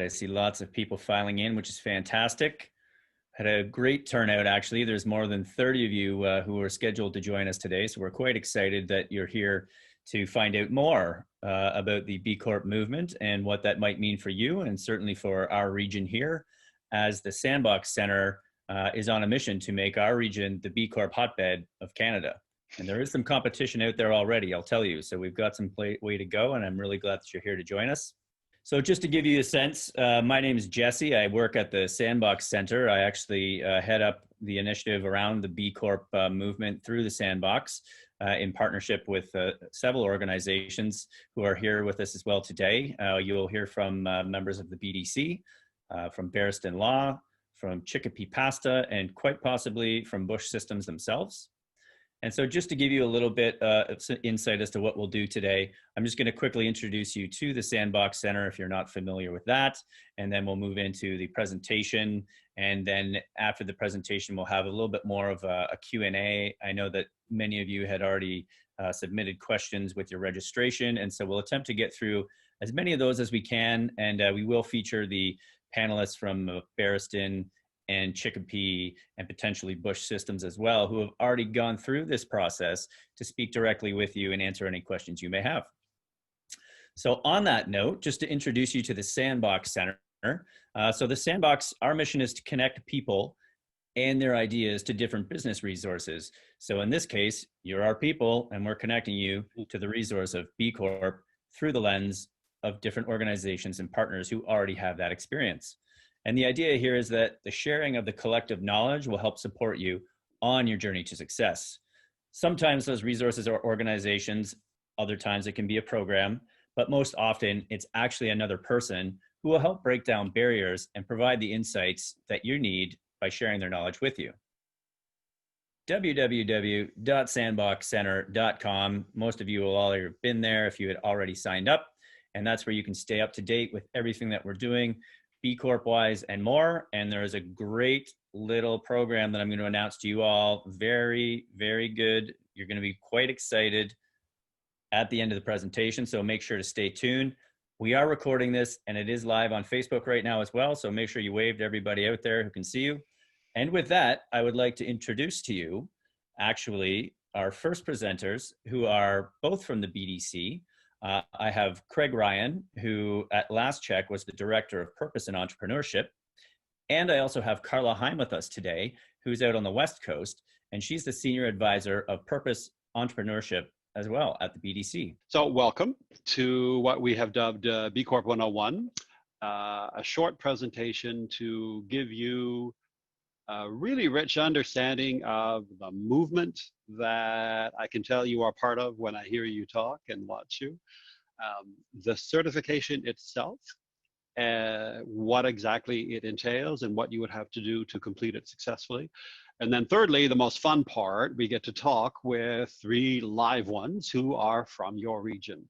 right. I see lots of people filing in, which is fantastic. Had a great turnout, actually. There's more than 30 of you who are scheduled to join us today. So we're quite excited that you're here to find out more about the B Corp movement and what that might mean for you, and certainly for our region here, as the Sandbox Centre is on a mission to make our region the B Corp hotbed of Canada. And there is some competition out there already, I'll tell you. So we've got some way to go, and I'm really glad that you're here to join us. So just to give you a sense, my name is Jesse. I work at the Sandbox Centre. I actually head up the initiative around the B Corp movement through the Sandbox in partnership with several organizations who are here with us as well today. You'll hear from members of the BDC, from Barristan Law, from Chicopee Pasta, and quite possibly from Bush Systems themselves. And so just to give you a little bit of insight as to what we'll do today, I'm just going to quickly introduce you to the Sandbox Centre if you're not familiar with that, and then we'll move into the presentation. And then after the presentation, we'll have a little bit more of a Q&A. I know that many of you had already submitted questions with your registration, and so we'll attempt to get through as many of those as we can, and we will feature the panelists from Barristan and Chicopee and potentially Bush Systems as well, who have already gone through this process to speak directly with you and answer any questions you may have. So on that note, just to introduce you to the Sandbox Centre. So the Sandbox, our mission is to connect people and their ideas to different business resources. So in this case, you're our people, and we're connecting you to the resource of B Corp through the lens of different organizations and partners who already have that experience. And the idea here is that the sharing of the collective knowledge will help support you on your journey to success. Sometimes those resources are organizations, other times it can be a program, but most often it's actually another person who will help break down barriers and provide the insights that you need by sharing their knowledge with you. www.sandboxcentre.com. Most of you will already have been there if you had already signed up, and that's where you can stay up to date with everything that we're doing, B Corp wise and more. And there is a great little program that I'm going to announce to you all. Very, very good. You're going to be quite excited at the end of the presentation. So make sure to stay tuned. We are recording this and it is live on Facebook right now as well. So make sure you wave to everybody out there who can see you. And with that, I would like to introduce to you actually our first presenters, who are both from the BDC. I have Craig Ryan, who at last check was the Director of Purpose and Entrepreneurship. And I also have Carla Heim with us today, who's out on the West Coast, and she's the Senior Advisor of Purpose Entrepreneurship as well at the BDC. So welcome to what we have dubbed B Corp 101, a short presentation to give you a really rich understanding of the movement that I can tell you are part of when I hear you talk and watch you. The certification itself, what exactly it entails and what you would have to do to complete it successfully. And then thirdly, the most fun part, we get to talk with 3 live ones who are from your region.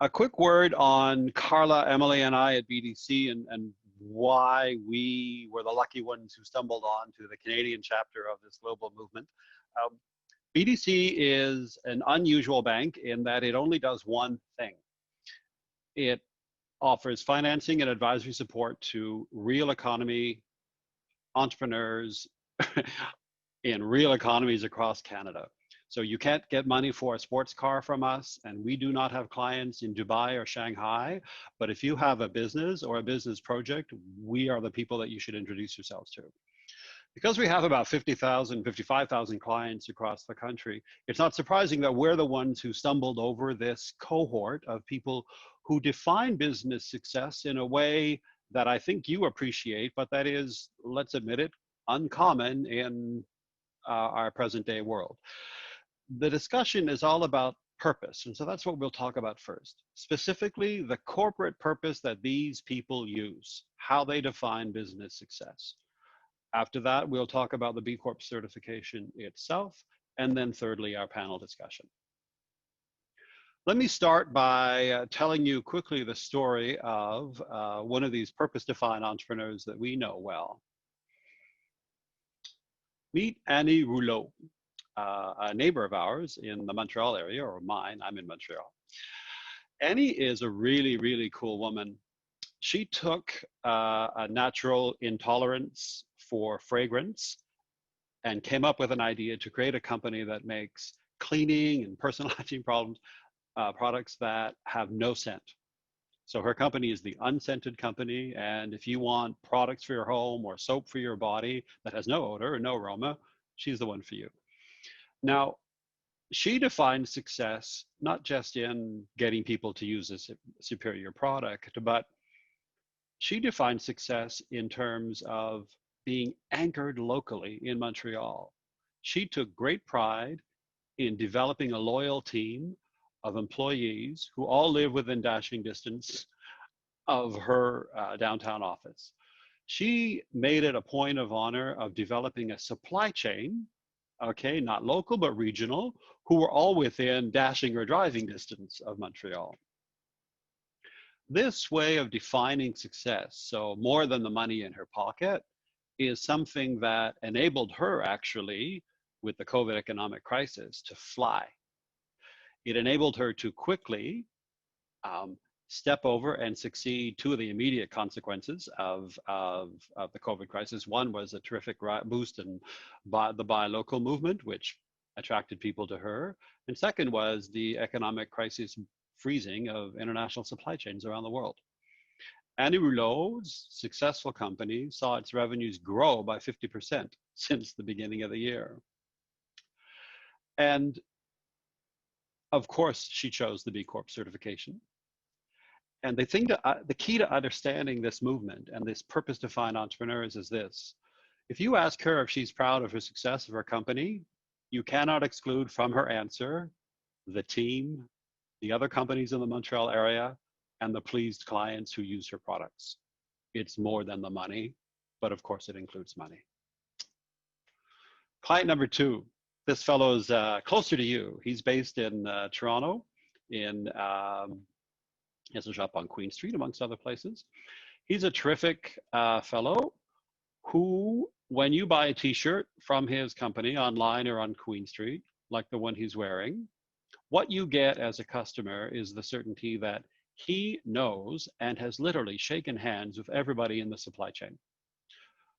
A quick word on Carla, Emily, and I at BDC and why we were the lucky ones who stumbled on to the Canadian chapter of this global movement. BDC is an unusual bank in that it only does one thing. It offers financing and advisory support to real economy entrepreneurs in real economies across Canada. So you can't get money for a sports car from us, and we do not have clients in Dubai or Shanghai. But if you have a business or a business project, we are the people that you should introduce yourselves to. Because we have about 50,000, 55,000 clients across the country, it's not surprising that we're the ones who stumbled over this cohort of people who define business success in a way that I think you appreciate, but that is, let's admit it, uncommon in our present day world. The discussion is all about purpose, and so that's what we'll talk about first. Specifically, the corporate purpose that these people use, how they define business success. After that, we'll talk about the B Corp certification itself, and then thirdly, our panel discussion. Let me start by telling you quickly the story of one of these purpose-defined entrepreneurs that we know well. Meet Annie Rouleau, a neighbor of ours in the Montreal area, or mine, I'm in Montreal. Annie is a really, really cool woman. She took a natural intolerance for fragrance and came up with an idea to create a company that makes cleaning and personal hygiene products that have no scent. So her company is the Unscented Company, and if you want products for your home or soap for your body that has no odor or no aroma, she's the one for you. Now, she defines success not just in getting people to use a superior product, but she defines success in terms of being anchored locally in Montreal. She took great pride in developing a loyal team of employees who all live within dashing distance of her downtown office. She made it a point of honor of developing a supply chain, okay, not local, but regional, who were all within dashing or driving distance of Montreal. This way of defining success, so more than the money in her pocket, is something that enabled her actually, with the COVID economic crisis, to fly. It enabled her to quickly step over and succeed two of the immediate consequences of the COVID crisis. One was a terrific boost in the buy local movement, which attracted people to her. And second was the economic crisis freezing of international supply chains around the world. Annie Rouleau's successful company saw its revenues grow by 50% since the beginning of the year. And of course, she chose the B Corp certification. And the key to understanding this movement and this purpose-defined entrepreneurs is this. If you ask her if she's proud of her success of her company, you cannot exclude from her answer the team, the other companies in the Montreal area, and the pleased clients who use her products. It's more than the money, but of course it includes money. Client number 2, this fellow's closer to you. He's based in Toronto, he has a shop on Queen Street, amongst other places. He's a terrific fellow who, when you buy a t-shirt from his company online or on Queen Street, like the one he's wearing, what you get as a customer is the certainty that he knows and has literally shaken hands with everybody in the supply chain,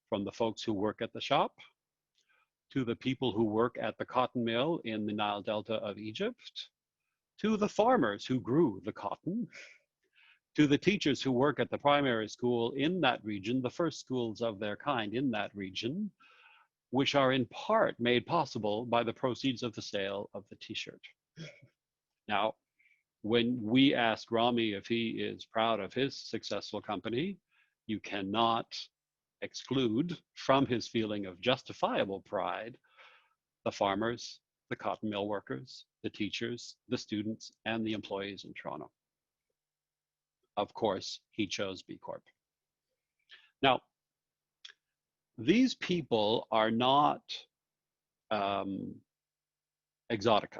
from the folks who work at the shop to the people who work at the cotton mill in the Nile Delta of Egypt, to the farmers who grew the cotton, to the teachers who work at the primary school in that region, the first schools of their kind in that region, which are in part made possible by the proceeds of the sale of the t-shirt. Now, when we ask Rami if he is proud of his successful company, you cannot exclude from his feeling of justifiable pride the farmers, the cotton mill workers, the teachers, the students, and the employees in Toronto. Of course, he chose B Corp. Now, these people are not exotica.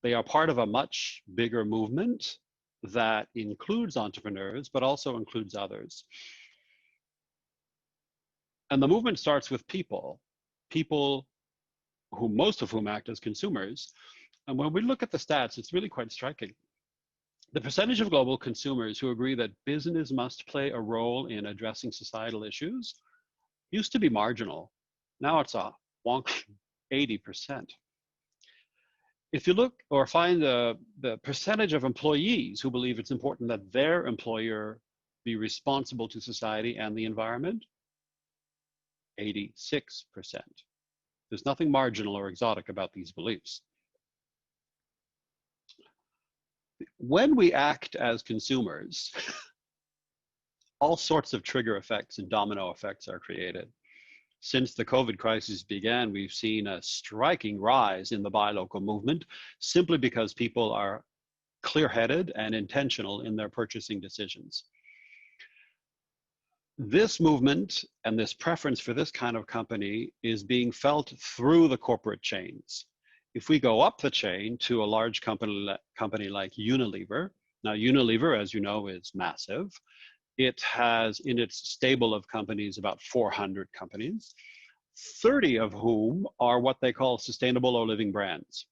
They are part of a much bigger movement that includes entrepreneurs, but also includes others. And the movement starts with people who most of whom act as consumers. And when we look at the stats, it's really quite striking. The percentage of global consumers who agree that business must play a role in addressing societal issues used to be marginal. Now it's a wonky 80%. If you look or find the percentage of employees who believe it's important that their employer be responsible to society and the environment, 86%. There's nothing marginal or exotic about these beliefs. When we act as consumers, all sorts of trigger effects and domino effects are created. Since the COVID crisis began, we've seen a striking rise in the buy local movement simply because people are clear-headed and intentional in their purchasing decisions. This movement and this preference for this kind of company is being felt through the corporate chains. If we go up the chain to a large company like Unilever, now Unilever, as you know, is massive. It has in its stable of companies about 400 companies, 30 of whom are what they call sustainable or living brands.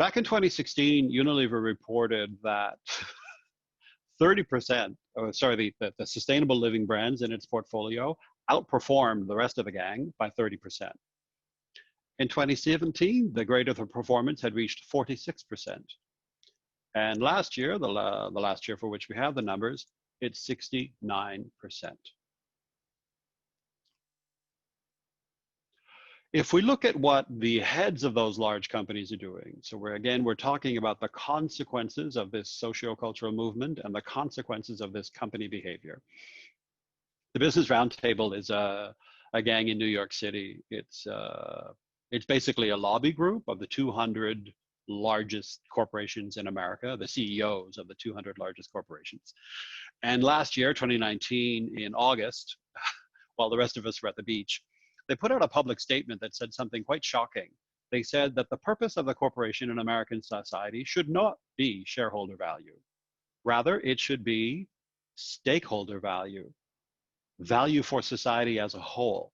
Back in 2016, Unilever reported that 30%, the sustainable living brands in its portfolio outperformed the rest of the gang by 30%. In 2017, the greater the performance had reached 46%. And last year, the last year for which we have the numbers, it's 69%. If we look at what the heads of those large companies are doing, so we're talking about the consequences of this socio-cultural movement and the consequences of this company behavior. The Business Roundtable is a gang in New York City. It's basically a lobby group of the 200 largest corporations in America, the CEOs of the 200 largest corporations. And last year, 2019, in August, while the rest of us were at the beach, they put out a public statement that said something quite shocking. They said that the purpose of the corporation in American society should not be shareholder value. Rather, it should be stakeholder value, value for society as a whole.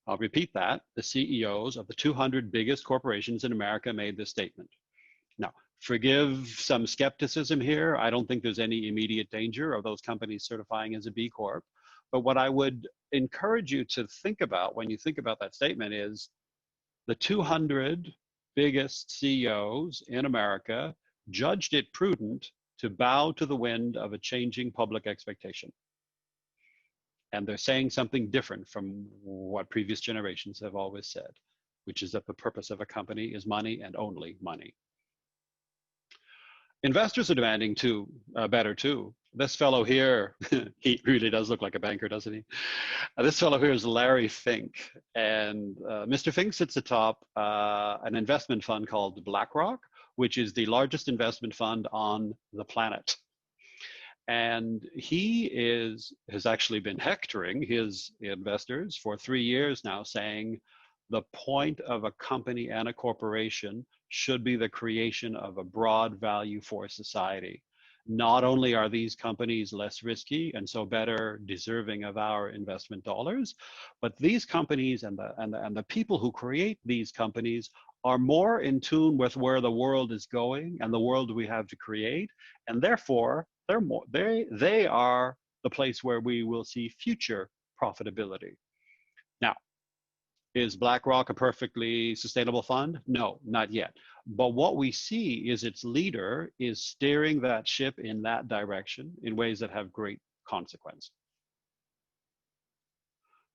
I'll repeat that. The CEOs of the 200 biggest corporations in America made this statement. Now, forgive some skepticism here. I don't think there's any immediate danger of those companies certifying as a B Corp. But what I would encourage you to think about when you think about that statement is the 200 biggest CEOs in America judged it prudent to bow to the wind of a changing public expectation. And they're saying something different from what previous generations have always said, which is that the purpose of a company is money and only money. Investors are demanding better too. This fellow here, he really does look like a banker, doesn't he? This fellow here is Larry Fink. And Mr. Fink sits atop an investment fund called BlackRock, which is the largest investment fund on the planet. And he has actually been hectoring his investors for 3 years now, saying the point of a company and a corporation should be the creation of a broad value for society. Not only are these companies less risky and so better deserving of our investment dollars, but these companies and the people who create these companies are more in tune with where the world is going and the world we have to create, and therefore they are the place where we will see future profitability. Now, is BlackRock a perfectly sustainable fund? No, not yet. But what we see is its leader is steering that ship in that direction in ways that have great consequence.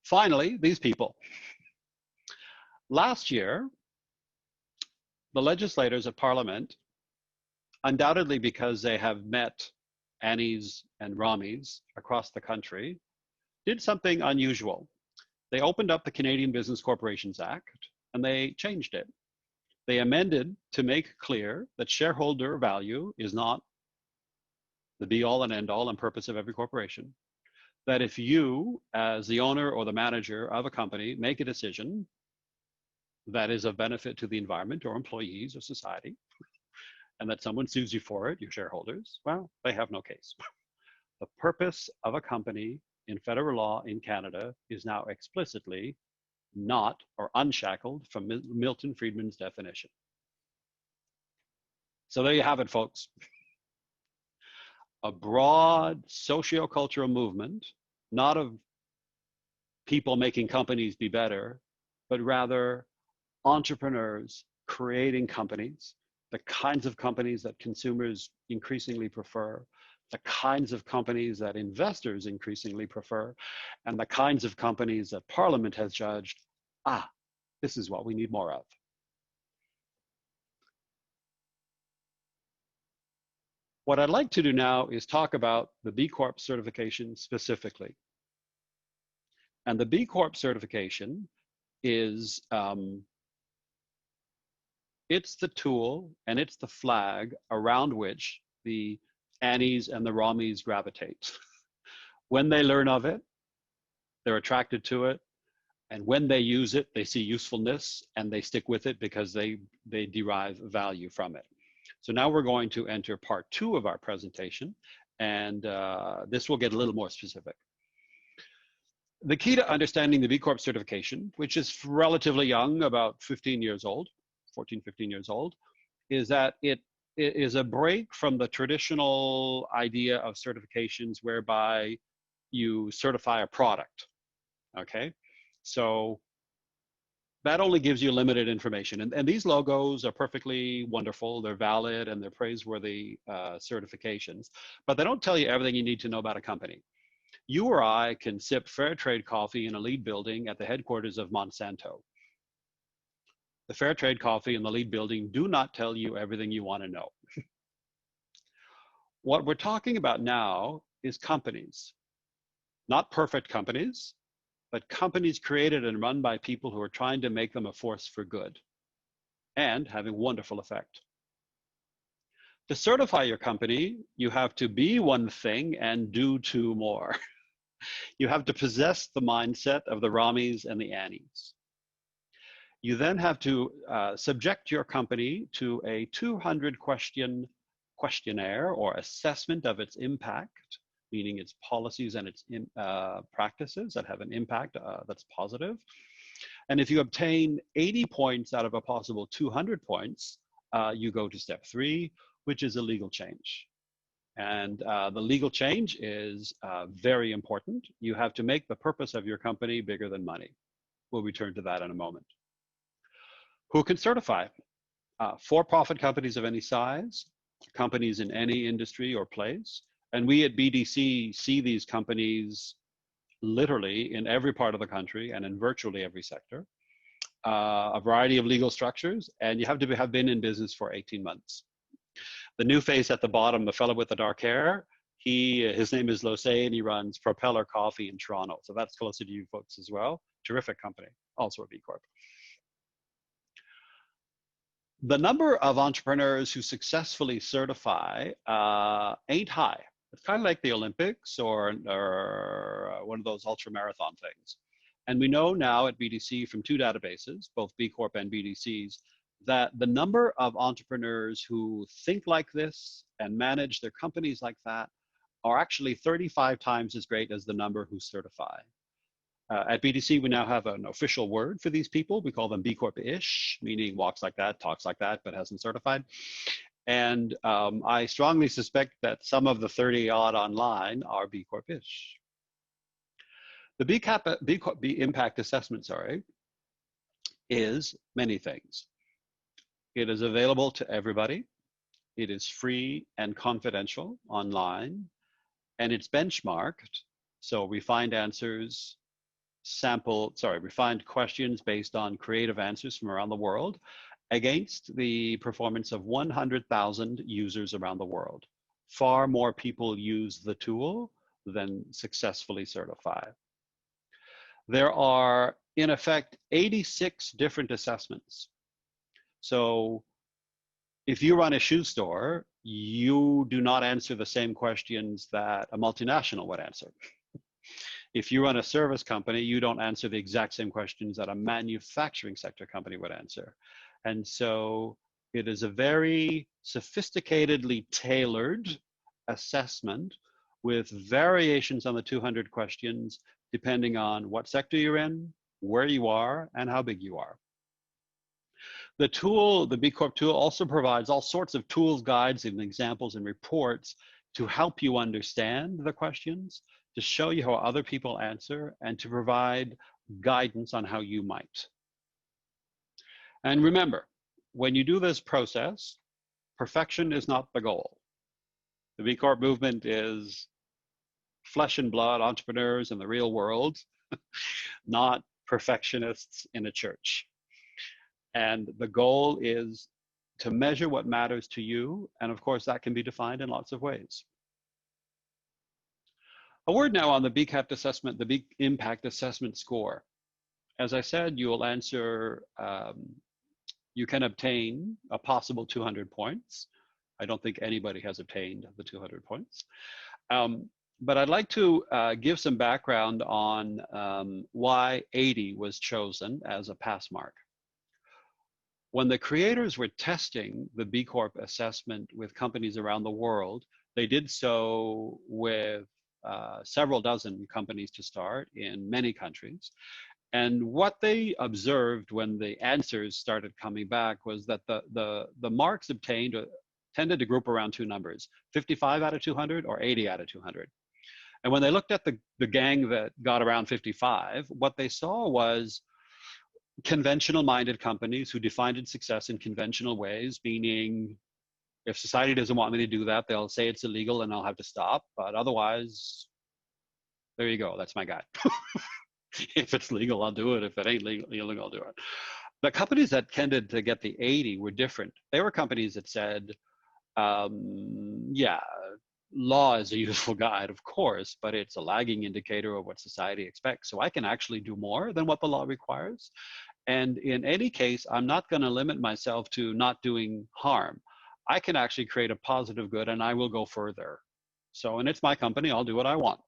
Finally, these people. Last year, the legislators of Parliament, undoubtedly because they have met Annies and Ramis across the country, did something unusual. They opened up the Canadian Business Corporations Act and they changed it. They amended to make clear that shareholder value is not the be all and end all and purpose of every corporation. That if you, as the owner or the manager of a company, make a decision that is of benefit to the environment or employees or society, and that someone sues you for it, your shareholders, well, they have no case. The purpose of a company in federal law in Canada is now explicitly not or unshackled from Milton Friedman's definition. So there you have it, folks. A broad socio-cultural movement, not of people making companies be better, but rather entrepreneurs creating companies, the kinds of companies that consumers increasingly prefer, the kinds of companies that investors increasingly prefer, and the kinds of companies that Parliament has judged, this is what we need more of. What I'd like to do now is talk about the B Corp certification specifically. And the B Corp certification is, it's the tool and it's the flag around which the Annies and the Ramis gravitate. When they learn of it, they're attracted to it. And when they use it, they see usefulness and they stick with it because they derive value from it. So now we're going to enter part 2 of our presentation, and this will get a little more specific. The key to understanding the B Corp certification, which is relatively young, about 15 years old, 14, 15 years old, is that it is a break from the traditional idea of certifications whereby you certify a product, okay? So that only gives you limited information. And these logos are perfectly wonderful. They're valid and they're praiseworthy certifications, but they don't tell you everything you need to know about a company. You or I can sip fair trade coffee in a LEED building at the headquarters of Monsanto. The fair trade coffee in the LEED building do not tell you everything you want to know. What we're talking about now is companies, not perfect companies, but companies created and run by people who are trying to make them a force for good and having wonderful effect. To certify your company, you have to be one thing and do two more. You have to possess the mindset of the Ramis and the Annies. You then have to subject your company to a 200-question questionnaire or assessment of its impact, meaning its policies and its practices that have an impact that's positive. And if you obtain 80 points out of a possible 200 points, you go to step 3, which is a legal change. And the legal change is very important. You have to make the purpose of your company bigger than money. We'll return to that in a moment. Who can certify? For-profit companies of any size, companies in any industry or place. And we at BDC see these companies literally in every part of the country and in virtually every sector. A variety of legal structures, and you have to have been in business for 18 months. The new face at the bottom, the fellow with the dark hair, his name is Lose, and he runs Propeller Coffee in Toronto. So that's closer to you folks as well. Terrific company, also a B Corp. The number of entrepreneurs who successfully certify ain't high. It's kind of like the Olympics or one of those ultra marathon things. And we know now at BDC from 2 databases, both B Corp and BDCs, that the number of entrepreneurs who think like this and manage their companies like that are actually 35 times as great as the number who certify. At BDC, we now have an official word for these people. We call them B Corp-ish, meaning walks like that, talks like that, but hasn't certified. And I strongly suspect that some of the 30-odd online are B Corp-ish. The B impact assessment, is many things. It is available to everybody. It is free and confidential online, and it's benchmarked. So we find answers, we find questions based on creative answers from around the world against the performance of 100,000 users around the world. Far more people use the tool than successfully certify. There are, in effect, 86 different assessments. So if you run a shoe store, you do not answer the same questions that a multinational would answer. If you run a service company, you don't answer the exact same questions that a manufacturing sector company would answer. And so it is a very sophisticatedly tailored assessment with variations on the 200 questions, depending on what sector you're in, where you are, and how big you are. The tool, the B Corp tool, also provides all sorts of tools, guides, and examples and reports to help you understand the questions, to show you how other people answer, and to provide guidance on how you might. And remember, when you do this process, perfection is not the goal. The B Corp movement is flesh and blood entrepreneurs in the real world, not perfectionists in a church. And the goal is to measure what matters to you. And of course, that can be defined in lots of ways. A word now on the BCAP assessment, the B impact assessment score. As I said, you will answer, you can obtain a possible 200 points. I don't think anybody has obtained the 200 points. But I'd like to give some background on why 80 was chosen as a pass mark. When the creators were testing the B Corp assessment with companies around the world, they did so with several dozen companies to start in many countries. And what they observed when the answers started coming back was that the marks obtained tended to group around two numbers, 55 out of 200 or 80 out of 200. And when they looked at the gang that got around 55, what they saw was conventional minded companies who defined success in conventional ways, meaning if society doesn't want me to do that, they'll say it's illegal and I'll have to stop. But otherwise, there you go. That's my guy. If it's legal, I'll do it. If it ain't legal, I'll do it. The companies that tended to get the 80 were different. They were companies that said, yeah, law is a useful guide, of course, but it's a lagging indicator of what society expects. So I can actually do more than what the law requires. And in any case, I'm not going to limit myself to not doing harm. I can actually create a positive good and I will go further. So, and it's my company, I'll do what I want.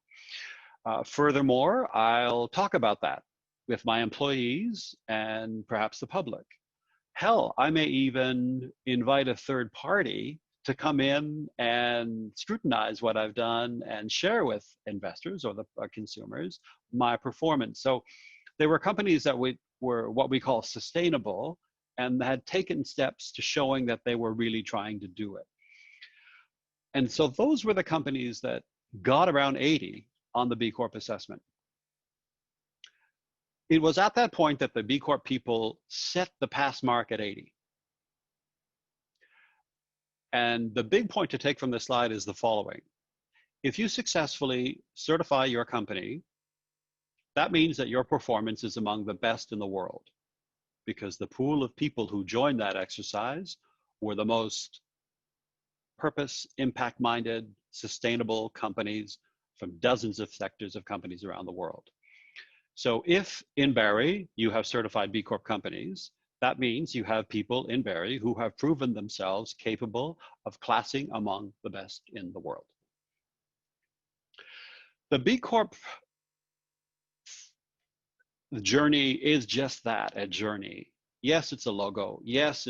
Furthermore, I'll talk about that with my employees and perhaps the public. Hell, I may even invite a third party to come in and scrutinize what I've done and share with investors or the consumers my performance. So there were companies that were what we call sustainable and had taken steps to showing that they were really trying to do it. And so those were the companies that got around 80 on the B Corp assessment. It was at that point that the B Corp people set the pass mark at 80. And the big point to take from this slide is the following. If you successfully certify your company, that means that your performance is among the best in the world, because the pool of people who joined that exercise were the most purpose, impact-minded, sustainable companies from dozens of sectors of companies around the world. So if in Barrie you have certified B Corp companies, that means you have people in Barrie who have proven themselves capable of classing among the best in the world. The B Corp journey is just that, a journey. Yes, it's a logo. Yes,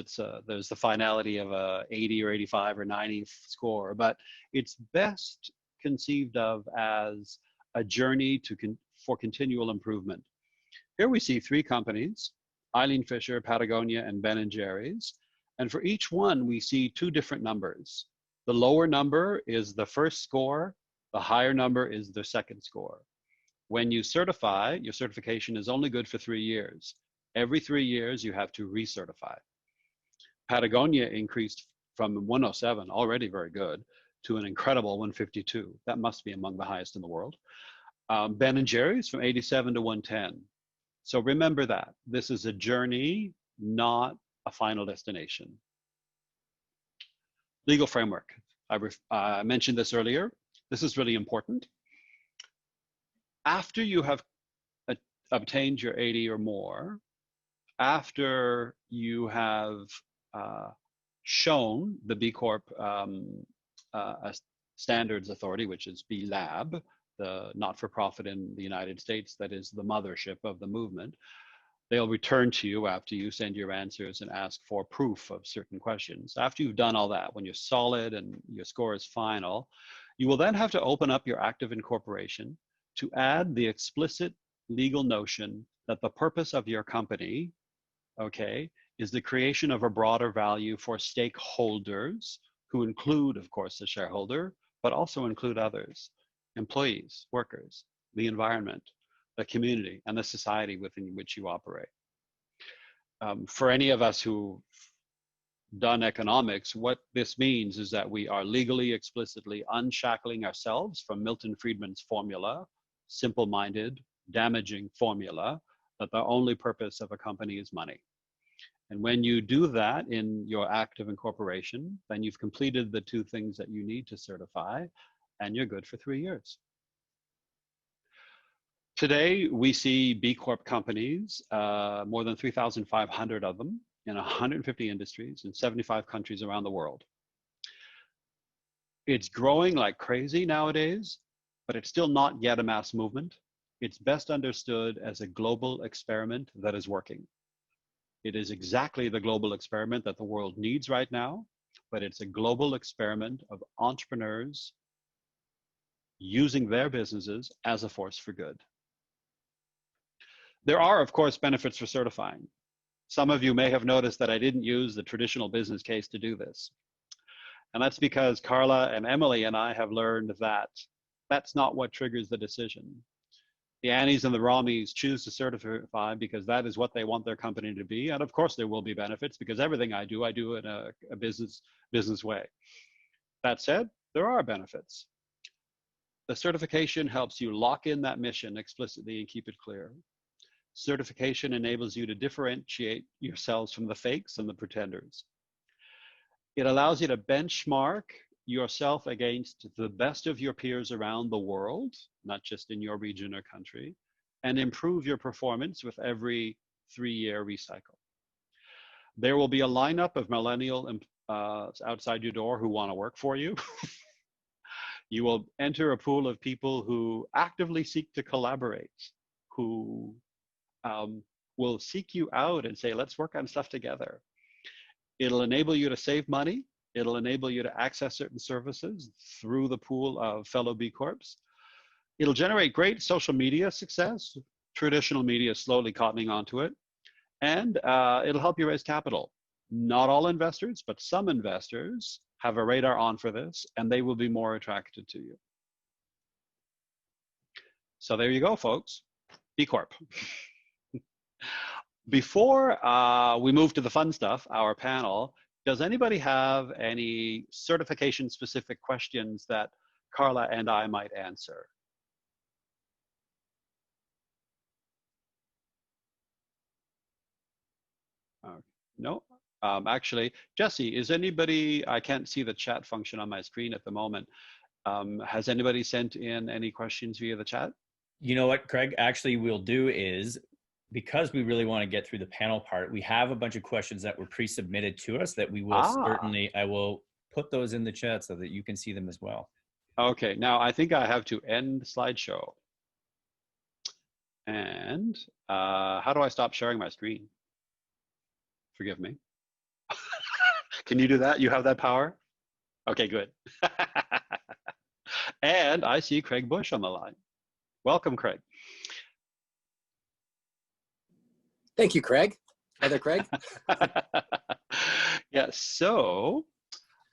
there's the finality of a 80 or 85 or 90 score, but it's best conceived of as a journey for continual improvement. Here we see three companies, Eileen Fisher, Patagonia, and Ben & Jerry's. And for each one, we see two different numbers. The lower number is the first score. The higher number is the second score. When you certify, your certification is only good for 3 years. Every 3 years, you have to recertify. Patagonia increased from 107, already very good, to an incredible 152. That must be among the highest in the world. Ben & Jerry's from 87 to 110. So remember that. This is a journey, not a final destination. Legal framework. I mentioned this earlier. This is really important. After you have obtained your 80 or more, after you have shown the B Corp standards authority, which is B Lab, the not-for-profit in the United States that is the mothership of the movement, they'll return to you after you send your answers and ask for proof of certain questions. After you've done all that, when you're solid and your score is final, you will then have to open up your active incorporation to add the explicit legal notion that the purpose of your company, okay, is the creation of a broader value for stakeholders who include, of course, the shareholder, but also include others, employees, workers, the environment, the community, and the society within which you operate. For any of us who've done economics, what this means is that we are legally, explicitly unshackling ourselves from Milton Friedman's formula, simple-minded, damaging formula, that the only purpose of a company is money. And when you do that in your act of incorporation, then you've completed the two things that you need to certify, and you're good for 3 years. Today, we see B Corp companies, more than 3,500 of them in 150 industries in 75 countries around the world. It's growing like crazy nowadays, but it's still not yet a mass movement. It's best understood as a global experiment that is working. It is exactly the global experiment that the world needs right now, but it's a global experiment of entrepreneurs using their businesses as a force for good. There are, of course, benefits for certifying. Some of you may have noticed that I didn't use the traditional business case to do this. And that's because Carla and Emily and I have learned that that's not what triggers the decision. The Annies and the Ramis choose to certify because that is what they want their company to be. And of course, there will be benefits because everything I do in a business way. That said, there are benefits. The certification helps you lock in that mission explicitly and keep it clear. Certification enables you to differentiate yourselves from the fakes and the pretenders. It allows you to benchmark yourself against the best of your peers around the world, not just in your region or country, and improve your performance with every 3-year recycle. There will be a lineup of millennial outside your door who want to work for you. You will enter a pool of people who actively seek to collaborate, who will seek you out and say, let's work on stuff together. It'll enable you to save money. It'll enable you to access certain services through the pool of fellow B Corps. It'll generate great social media success. Traditional media is slowly cottoning onto it. And it'll help you raise capital. Not all investors, but some investors have a radar on for this, and they will be more attracted to you. So there you go, folks. B Corp. Before we move to the fun stuff, our panel, does anybody have any certification-specific questions that Carla and I might answer? No? Actually, Jesse, is anybody, I can't see the chat function on my screen at the moment. Has anybody sent in any questions via the chat? You know what, Craig, actually we'll do is, because we really want to get through the panel part, we have a bunch of questions that were pre-submitted to us that we will certainly, I will put those in the chat so that you can see them as well. Okay, now I think I have to end slideshow. And how do I stop sharing my screen? Forgive me. Can you do that? You have that power? Okay, good. And I see Craig Bush on the line. Welcome, Craig. Thank you, Craig. Hi there, Craig. Yes. So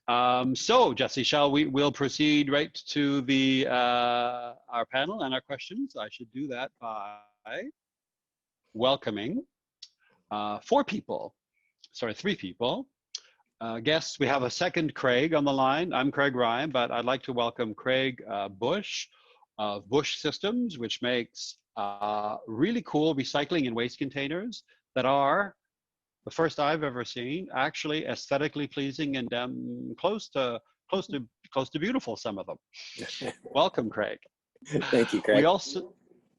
Jesse, we'll proceed right to the our panel and our questions. I should do that by welcoming three people. Guests, we have a second Craig on the line. I'm Craig Ryan, but I'd like to welcome Craig Bush of Bush Systems, which makes really cool recycling and waste containers that are the first I've ever seen, actually aesthetically pleasing and close to beautiful, some of them. Welcome, Craig. Thank you, Craig.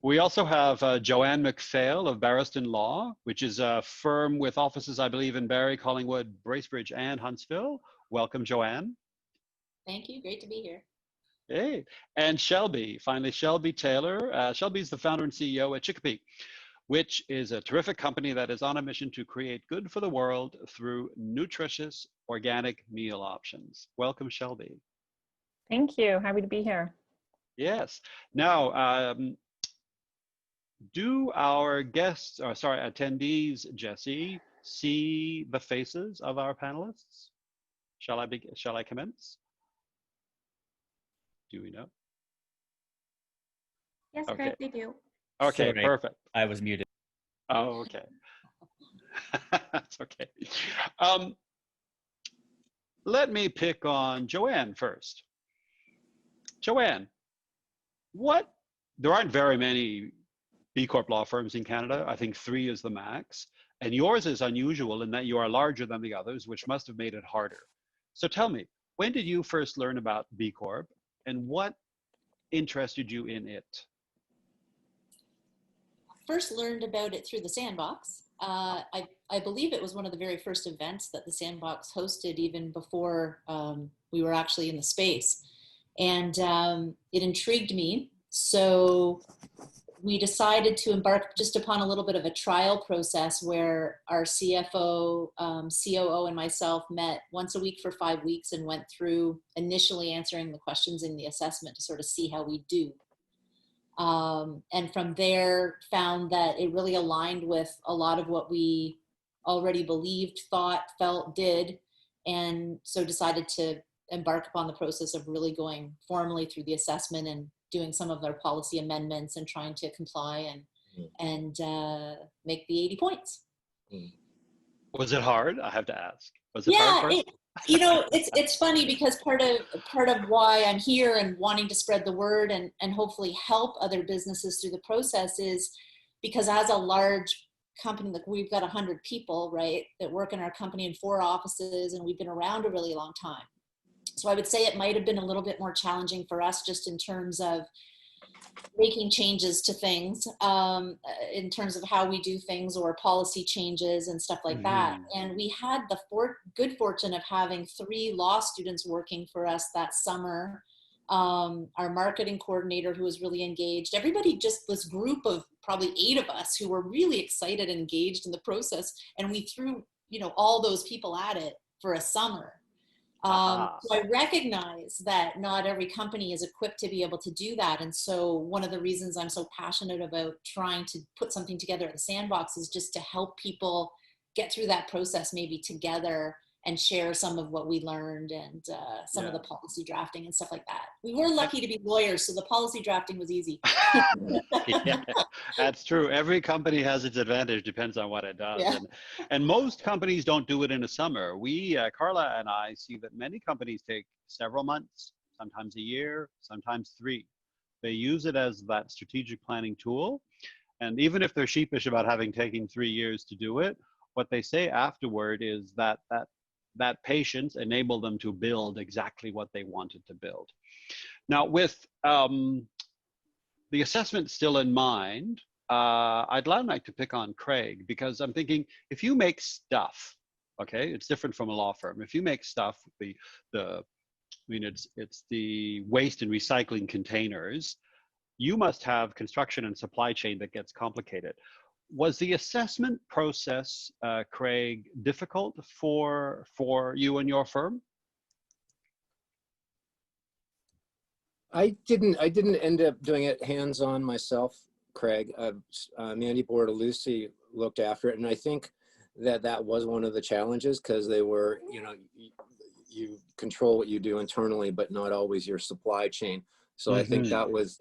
We also have Joanne McPhail of Barriston Law, which is a firm with offices, I believe, in Barrie, Collingwood, Bracebridge, and Huntsville. Welcome, Joanne. Thank you. Great to be here. Hey, and Shelby, finally, Shelby Taylor. Shelby is the founder and CEO at Chicopee, which is a terrific company that is on a mission to create good for the world through nutritious organic meal options. Welcome, Shelby. Thank you. Happy to be here. Yes. Now, do our guests, or sorry, attendees, Jesse, see the faces of our panelists? Shall I commence? Do we know? Yes, Okay. Craig, they do. Okay, Sorry, perfect. I was muted. Oh, okay. That's okay. Let me pick on Joanne first. Joanne, there aren't very many B Corp law firms in Canada. I think 3 is the max. And yours is unusual in that you are larger than the others, which must have made it harder. So tell me, when did you first learn about B Corp and what interested you in it? First learned about it through the Sandbox. I believe it was one of the very first events that the Sandbox hosted even before we were actually in the space. And it intrigued me. So we decided to embark just upon a little bit of a trial process where our CFO, COO, and myself met once a week for 5 weeks and went through initially answering the questions in the assessment to sort of see how we do. And from there found that it really aligned with a lot of what we already believed, thought, felt, did. And so decided to embark upon the process of really going formally through the assessment and doing some of their policy amendments and trying to comply and make the 80 points. Was it hard? I have to ask. Was it Yeah, hard first? it's funny because part of why I'm here and wanting to spread the word and hopefully help other businesses through the process is because as a large company, like we've got 100 people, right, that work in our company in 4 offices, and we've been around a really long time. So I would say it might have been a little bit more challenging for us just in terms of making changes to things, in terms of how we do things or policy changes and stuff like that. And we had the good fortune of having 3 law students working for us that summer. Our marketing coordinator who was really engaged, everybody, just this group of probably 8 of us who were really excited and engaged in the process. And we threw, all those people at it for a summer. So I recognize that not every company is equipped to be able to do that. And so one of the reasons I'm so passionate about trying to put something together at the Sandbox is just to help people get through that process maybe together and share some of what we learned and some of the policy drafting and stuff like that. We were lucky to be lawyers, so the policy drafting was easy. Yeah, that's true. Every company has its advantage, depends on what it does. Yeah. And most companies don't do it in a summer. We, Carla and I, see that many companies take several months, sometimes a year, sometimes 3. They use it as that strategic planning tool. And even if they're sheepish about having taken 3 years to do it, what they say afterward is that patience enabled them to build exactly what they wanted to build. Now, with the assessment still in mind, I'd like to pick on Craig, because I'm thinking, if you make stuff, okay, it's different from a law firm. If you make stuff, it's the waste and recycling containers, you must have construction and supply chain that gets complicated. Was the assessment process, Craig, difficult for you and your firm? I didn't end up doing it hands-on myself, Craig. Mandy Bortolucci looked after it, and I think that was one of the challenges, because they were, you control what you do internally, but not always your supply chain. So I think that was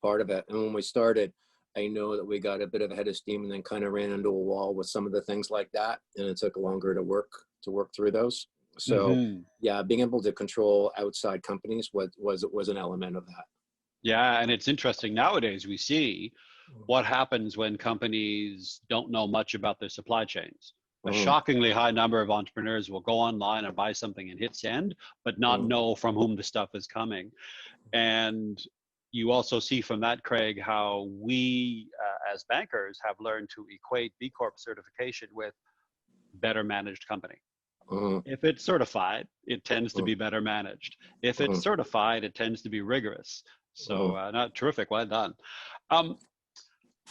part of it. And when we started, I know that we got a bit of a head of steam and then kind of ran into a wall with some of the things like that. And it took longer to work through those. So yeah, being able to control outside companies was an element of that. Yeah, and it's interesting nowadays, we see what happens when companies don't know much about their supply chains. A shockingly high number of entrepreneurs will go online and buy something and hit send, but not know from whom the stuff is coming. And you also see from that, Craig, how we as bankers have learned to equate B Corp certification with better managed company. If it's certified, it tends to be better managed. If it's certified, it tends to be rigorous. So not terrific, well done.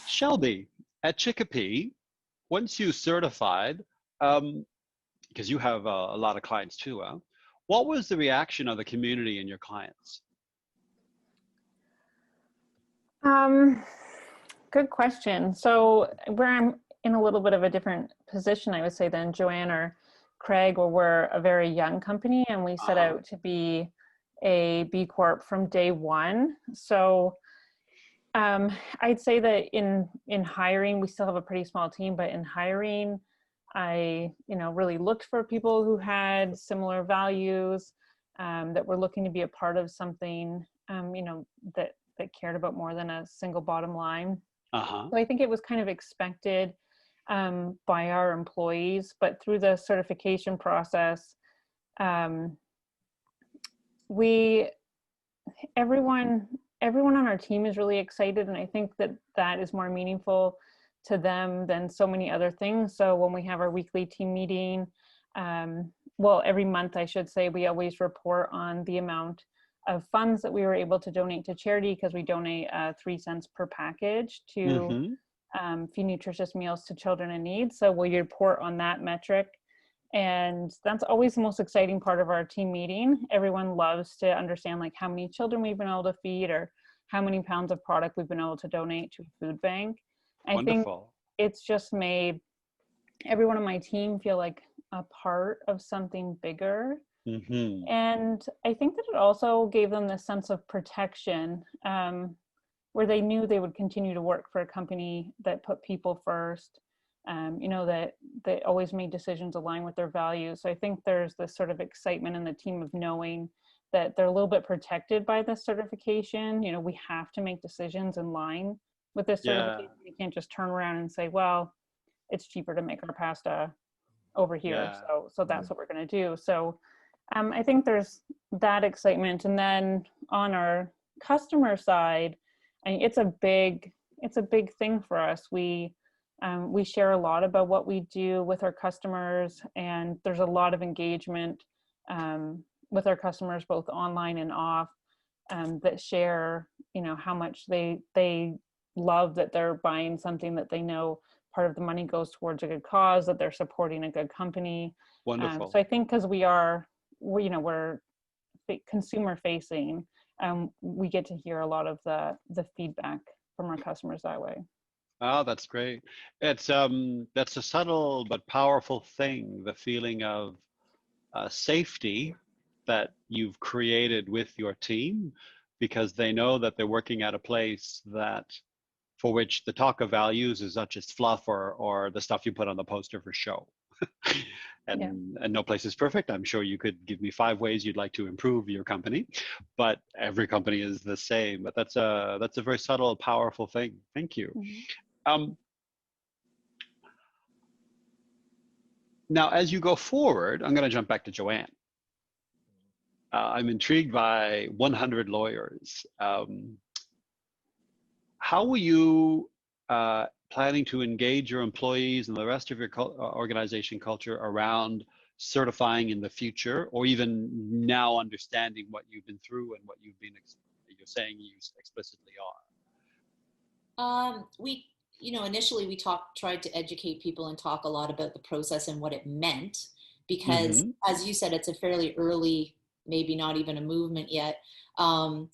Shelby, at Chicopee, once you certified, because you have a lot of clients too, what was the reaction of the community and your clients? Good question. So where I'm in a little bit of a different position, I would say, than Joanne or Craig, where we're a very young company and we set out to be a B Corp from day one. So I'd say that in hiring, we still have a pretty small team, but in hiring, I really looked for people who had similar values, that were looking to be a part of something, that cared about more than a single bottom line. So I think it was kind of expected by our employees, but through the certification process, everyone on our team is really excited, and I think that is more meaningful to them than so many other things. So when we have our weekly team meeting, every month, I should say, we always report on the amount of funds that we were able to donate to charity, because we donate 3 cents per package to feed nutritious meals to children in need. So we report on that metric. And that's always the most exciting part of our team meeting. Everyone loves to understand how many children we've been able to feed, or how many pounds of product we've been able to donate to a food bank. I think Wonderful. it's just made everyone on my team feel like a part of something bigger. Mm-hmm. And I think that it also gave them this sense of protection, where they knew they would continue to work for a company that put people first, you know, that they always made decisions align with their values. So I think there's this sort of excitement in the team of knowing that they're a little bit protected by this certification. You know, we have to make decisions in line with this Yeah. certification. We can't just turn around and say, well, it's cheaper to make our pasta over here. Yeah. So that's what we're going to do. So I think there's that excitement. And then on our customer side, I mean, it's a big thing for us. We share a lot about what we do with our customers, and there's a lot of engagement with our customers, both online and off, that share, you know, how much they love that they're buying something that they know part of the money goes towards a good cause, that they're supporting a good company. Wonderful. So I think because we're consumer facing, we get to hear a lot of the feedback from our customers that way. Oh, that's great. It's that's a subtle but powerful thing, the feeling of safety that you've created with your team, because they know that they're working at a place that for which the talk of values is not just fluff or the stuff you put on the poster for show. And no place is perfect. I'm sure you could give me 5 ways you'd like to improve your company, but every company is the same. But that's a very subtle, powerful thing. Thank you. Mm-hmm. Now, as you go forward, I'm going to jump back to Joanne. I'm intrigued by 100 lawyers. How will you planning to engage your employees and the rest of your organization culture around certifying in the future, or even now understanding what you've been through and what you're saying you explicitly are? We, you know, initially we tried to educate people and talk a lot about the process and what it meant, because as you said, it's a fairly early, maybe not even a movement yet. And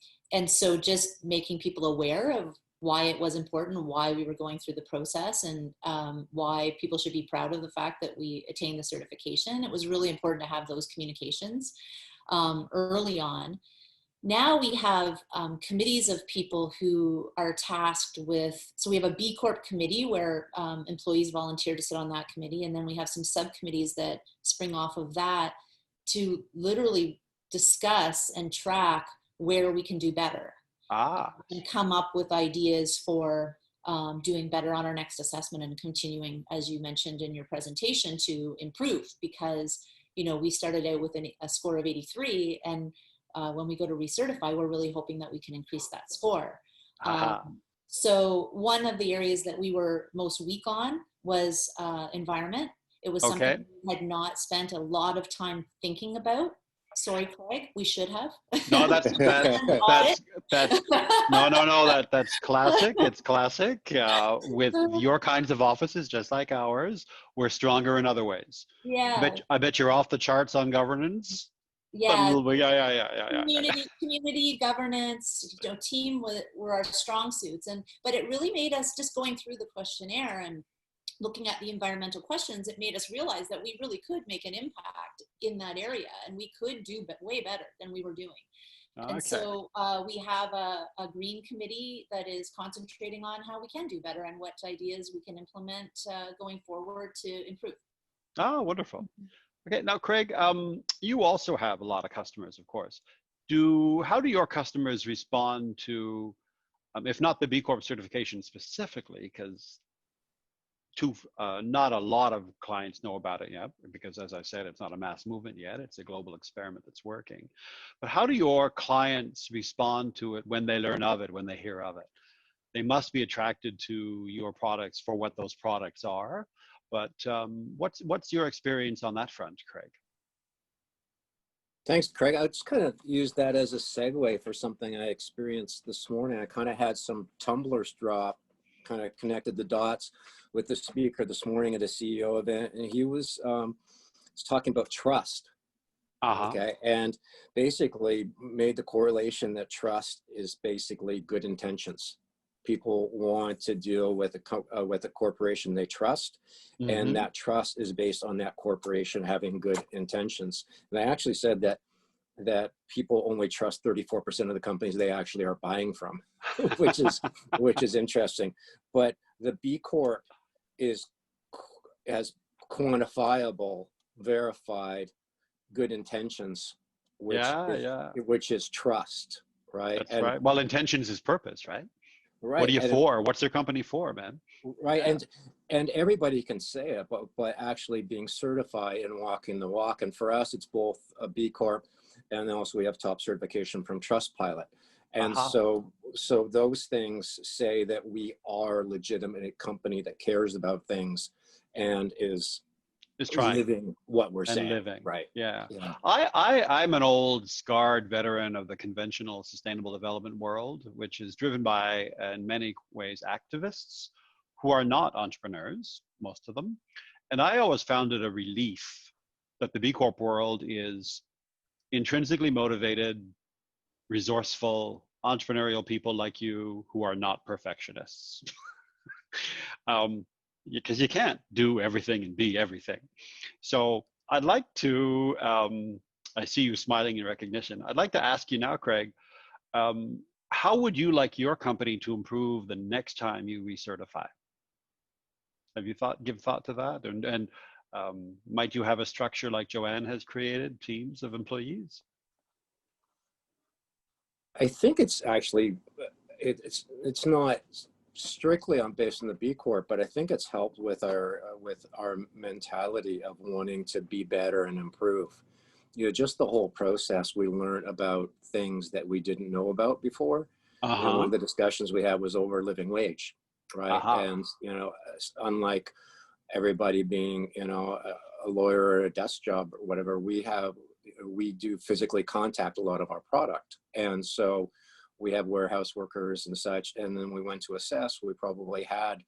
so just making people aware of why it was important, why we were going through the process, and why people should be proud of the fact that we attained the certification. It was really important to have those communications early on. Now we have committees of people who are tasked with, so we have a B Corp committee where employees volunteer to sit on that committee, and then we have some subcommittees that spring off of that to literally discuss and track where we can do better. And come up with ideas for doing better on our next assessment and continuing, as you mentioned in your presentation, to improve, because, you know, we started out with a score of 83, and when we go to recertify, we're really hoping that we can increase that score. So one of the areas that we were most weak on was environment. It was something we had not spent a lot of time thinking about. Sorry, Craig, we should have. No, that's classic. It's classic. With your kinds of offices, just like ours, we're stronger in other ways. Yeah. I bet you're off the charts on governance. Yeah. Yeah. Community governance, you know, team were our strong suits, but it really made us, just going through the questionnaire and looking at the environmental questions, it made us realize that we really could make an impact in that area, and we could do way better than we were doing. And so we have a green committee that is concentrating on how we can do better and what ideas we can implement going forward to improve. Oh, wonderful. Okay, now Craig, you also have a lot of customers, of course. How do your customers respond to, if not the B Corp certification specifically, because not a lot of clients know about it yet, because as I said, it's not a mass movement yet. It's a global experiment that's working. But how do your clients respond to it when they learn of it, when they hear of it? They must be attracted to your products for what those products are. But what's your experience on that front, Craig? Thanks, Craig. I just kind of used that as a segue for something I experienced this morning. I kind of had some tumblers drop, kind of connected the dots with the speaker this morning at a CEO event, and he was talking about trust. Uh-huh. Okay, and basically made the correlation that trust is basically good intentions. People want to deal with a corporation they trust, and Mm-hmm. that trust is based on that corporation having good intentions. And I actually said that people only trust 34% of the companies they actually are buying from, which is interesting. But the B Corp is has quantifiable, verified good intentions, Yeah, yeah. which is trust, right? That's right. Well, intentions is purpose, right? What are Right, you for? What's your company for, man? right, Yeah. and everybody can say it, but actually being certified and walking the walk. And for us, it's both a B Corp, and then also we have top certification from Trustpilot. And Aha. so those things say that we are a legitimate company that cares about things and is Just trying living what we're and saying, living. right? Yeah. Yeah. I'm an old scarred veteran of the conventional sustainable development world, which is driven by, in many ways, activists who are not entrepreneurs, most of them. And I always found it a relief that the B Corp world is intrinsically motivated, resourceful, entrepreneurial people like you who are not perfectionists. Because you can't do everything and be everything. So I'd like to, I see you smiling in recognition. I'd like to ask you now, Craig, how would you like your company to improve the next time you recertify? Have you give thought to that? And might you have a structure like Joanne has created, teams of employees? I think it's actually it's not strictly on based on the B Corp, but I think it's helped with our mentality of wanting to be better and improve. You know, just the whole process, we learned about things that we didn't know about before. You know, one Uh-huh. of the discussions we had was over living wage, right? Aha. And you know, unlike everybody being, you know, a lawyer or a desk job or whatever, we do physically contact a lot of our product. And so we have warehouse workers and such. And then we went to assess, we probably had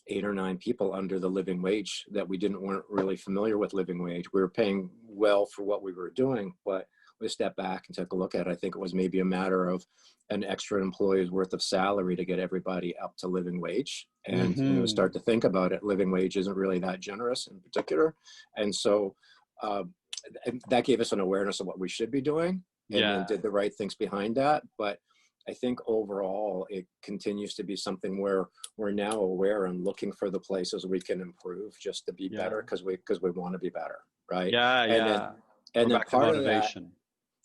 8 or 9 people under the living wage that weren't really familiar with living wage. We were paying well for what we were doing, but we stepped back and took a look at it. I think it was maybe a matter of an extra employee's worth of salary to get everybody up to living wage. And you know, Mm-hmm. start to think about it, living wage isn't really that generous in particular. And so that gave us an awareness of what we should be doing, and then Yeah. did the right things behind that. But I think overall it continues to be something where we're now aware and looking for the places we can improve just to be Yeah. better, because we want to be better, right? Yeah. And then Yeah. We're back to part of that, motivation.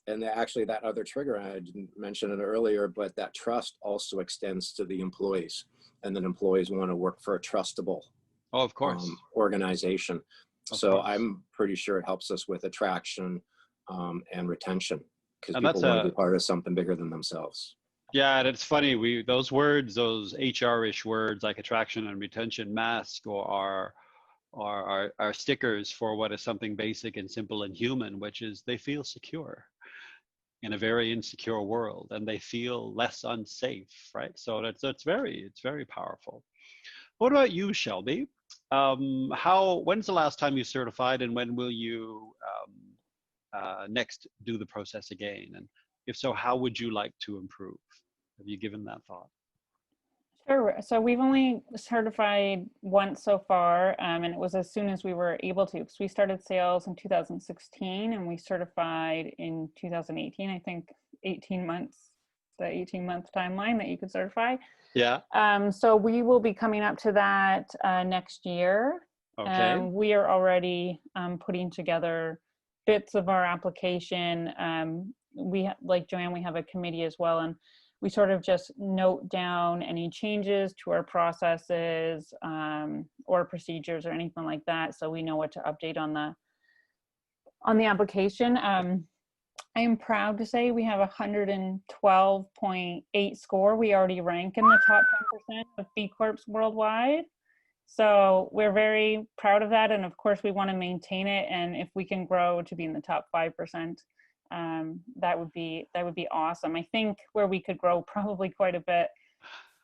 and actually that other trigger, I didn't mention it earlier, but that trust also extends to the employees, and then employees want to work for a trustable Oh, of course. organization. Of So course. I'm pretty sure it helps us with attraction and retention, because And people that's want to a, be part of something bigger than themselves. yeah, and it's funny, those words, those HR-ish words like attraction and retention mask or are stickers for what is something basic and simple and human, which is they feel secure in a very insecure world, and they feel less unsafe, right? So it's very powerful. What about you, Shelby? When's the last time you certified, and when will you next do the process again? And if so, how would you like to improve? Have you given that thought? Sure. So we've only certified once so far, and it was as soon as we were able to, because we started sales in 2016 and we certified in 2018. I think 18 months, the 18-month timeline that you could certify. Yeah. So we will be coming up to that next year. Okay. We are already putting together bits of our application. Like Joanne, we have a committee as well, and we sort of just note down any changes to our processes or procedures or anything like that, so we know what to update on the application. I am proud to say we have a 112.8 score. We already rank in the top 10% of B Corps worldwide. So we're very proud of that. And of course we want to maintain it. And if we can grow to be in the top 5%, that would be awesome. I think where we could grow probably quite a bit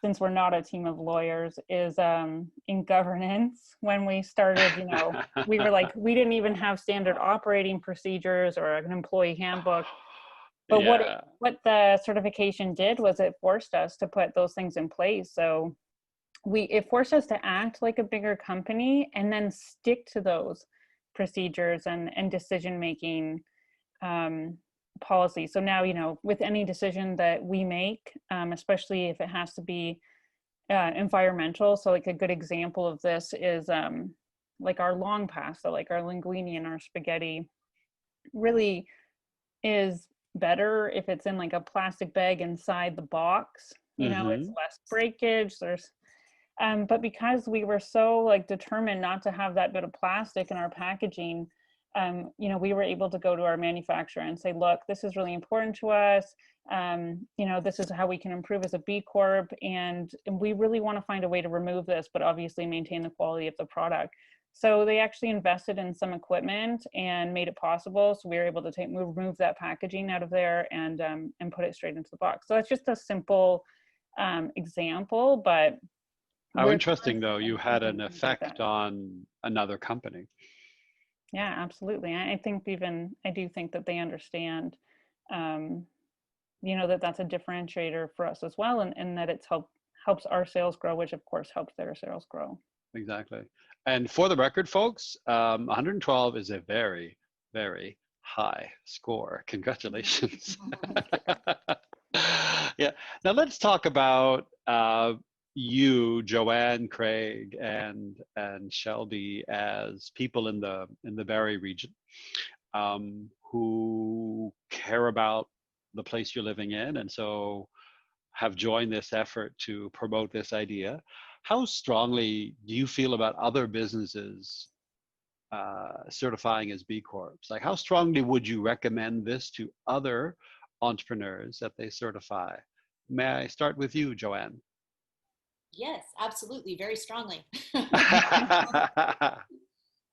since we're not a team of lawyers, is in governance. When we started, we were like, we didn't even have standard operating procedures or an employee handbook. But Yeah. what the certification did was it forced us to put those things in place. So it forced us to act like a bigger company and then stick to those procedures and decision-making policy. So now, with any decision that we make, especially if it has to be environmental. So like a good example of this is like our long pasta, like our linguine and our spaghetti really is better if it's in like a plastic bag inside the box. It's less breakage. But because we were so like determined not to have that bit of plastic in our packaging, we were able to go to our manufacturer and say, look, this is really important to us. This is how we can improve as a B Corp. And we really want to find a way to remove this, but obviously maintain the quality of the product. So they actually invested in some equipment and made it possible. So we were able to remove that packaging out of there and put it straight into the box. So that's just a simple example, but how interesting though, you had an effect on another company. Yeah, absolutely. I do think that they understand, that that's a differentiator for us as well, and that it's helps our sales grow, which of course helps their sales grow. Exactly. And for the record, folks, 112 is a very, very high score. Congratulations. Yeah. Now let's talk about you, Joanne, Craig, and Shelby as people in the Barrie region who care about the place you're living in, and so have joined this effort to promote this idea. How strongly do you feel about other businesses certifying as B Corps? Like, how strongly would you recommend this to other entrepreneurs that they certify? May I start with you, Joanne? Yes, absolutely, very strongly. Yeah,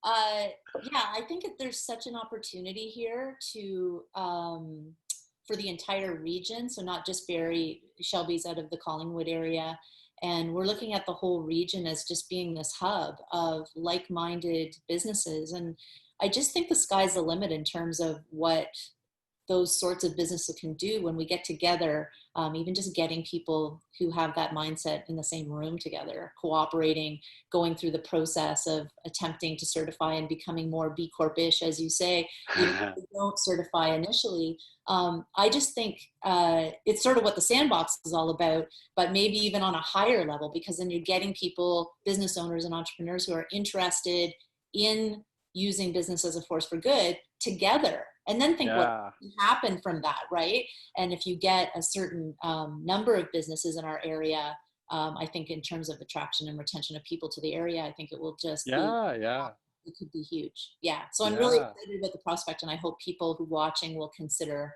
I think that there's such an opportunity here to for the entire region. So not just Barrie, Shelby's out of the Collingwood area. And we're looking at the whole region as just being this hub of like-minded businesses. And I just think the sky's the limit in terms of what those sorts of businesses can do when we get together, even just getting people who have that mindset in the same room together, cooperating, going through the process of attempting to certify and becoming more B Corp-ish, as you say, even if they don't certify initially. I just think it's sort of what the Sandbox is all about, but maybe even on a higher level, because then you're getting people, business owners and entrepreneurs who are interested in using business as a force for good together, and then think what can happen from that, right? And if you get a certain number of businesses in our area, I think in terms of attraction and retention of people to the area, I think it will just it could be huge. Yeah, so I'm really excited about the prospect, and I hope people who are watching will consider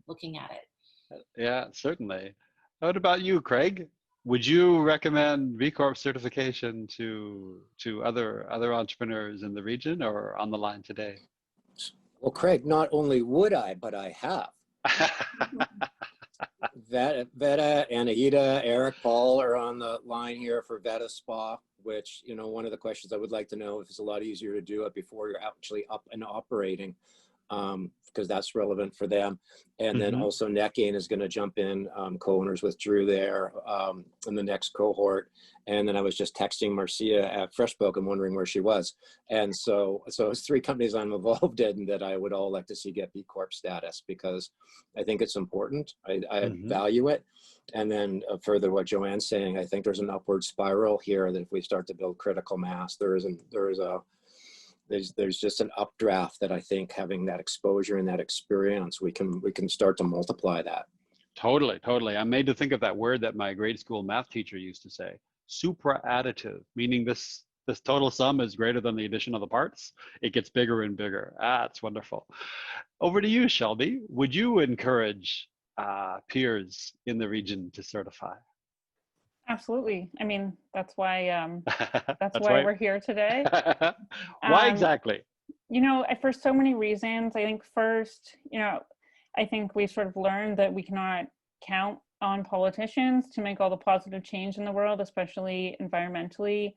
looking at it. Yeah, certainly. What about you, Craig? Would you recommend B Corp certification to other entrepreneurs in the region or on the line today? Well, Craig, not only would I, but I have. Veta, Anahita, Eric, Paul are on the line here for Veta Spa, which, one of the questions I would like to know if it's a lot easier to do it before you're actually up and operating, because that's relevant for them. And then also Necking is going to jump in, co-owners with Drew there in the next cohort. And then I was just texting Marcia at FreshBook and wondering where she was. And so it's 3 companies I'm involved in that I would all like to see get B Corp status, because I think it's important. I value it. And then further what Joanne's saying, I think there's an upward spiral here that if we start to build critical mass, there's just an updraft that I think having that exposure and that experience, we can start to multiply that. Totally. I'm made to think of that word that my grade school math teacher used to say, supra-additive, meaning this total sum is greater than the addition of the parts. It gets bigger and bigger. It's wonderful. Over to you, Shelby. Would you encourage peers in the region to certify? Absolutely. I mean, that's why why we're here today. Why exactly? For so many reasons. I think first, I think we sort of learned that we cannot count on politicians to make all the positive change in the world, especially environmentally.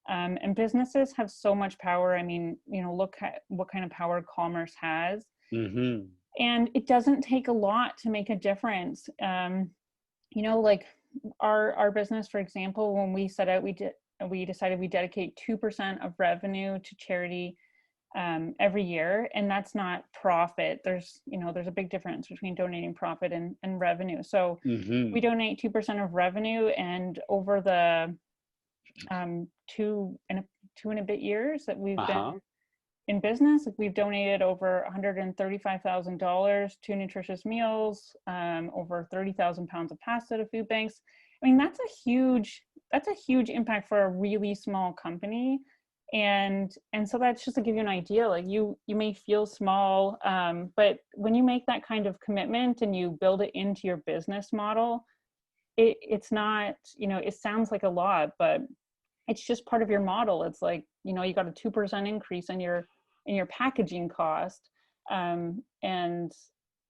And businesses have so much power. I mean, look at what kind of power commerce has. Mm-hmm. And it doesn't take a lot to make a difference. Like our business, for example, when we set out, we decided we dedicate 2% of revenue to charity every year, and that's not profit. There's a big difference between donating profit and revenue. So Mm-hmm. we donate 2% of revenue, and over the two and a bit years that we've been in business, we've donated over $135,000 to nutritious meals, over 30,000 pounds of pasta to food banks. I mean, that's a huge impact for a really small company. And so that's just to give you an idea, like you may feel small, but when you make that kind of commitment and you build it into your business model, it's not, it sounds like a lot, but it's just part of your model. It's like, you got a 2% increase in your packaging cost. And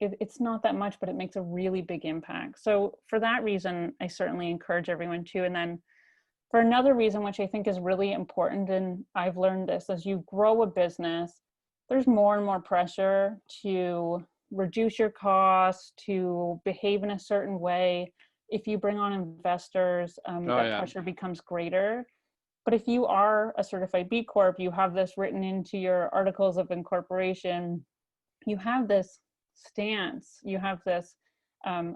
it's not that much, but it makes a really big impact. So for that reason, I certainly encourage everyone to. And then for another reason, which I think is really important, and I've learned this, as you grow a business, there's more and more pressure to reduce your costs, to behave in a certain way. If you bring on investors, pressure becomes greater. But if you are a certified B Corp, you have this written into your articles of incorporation, you have this stance, you have this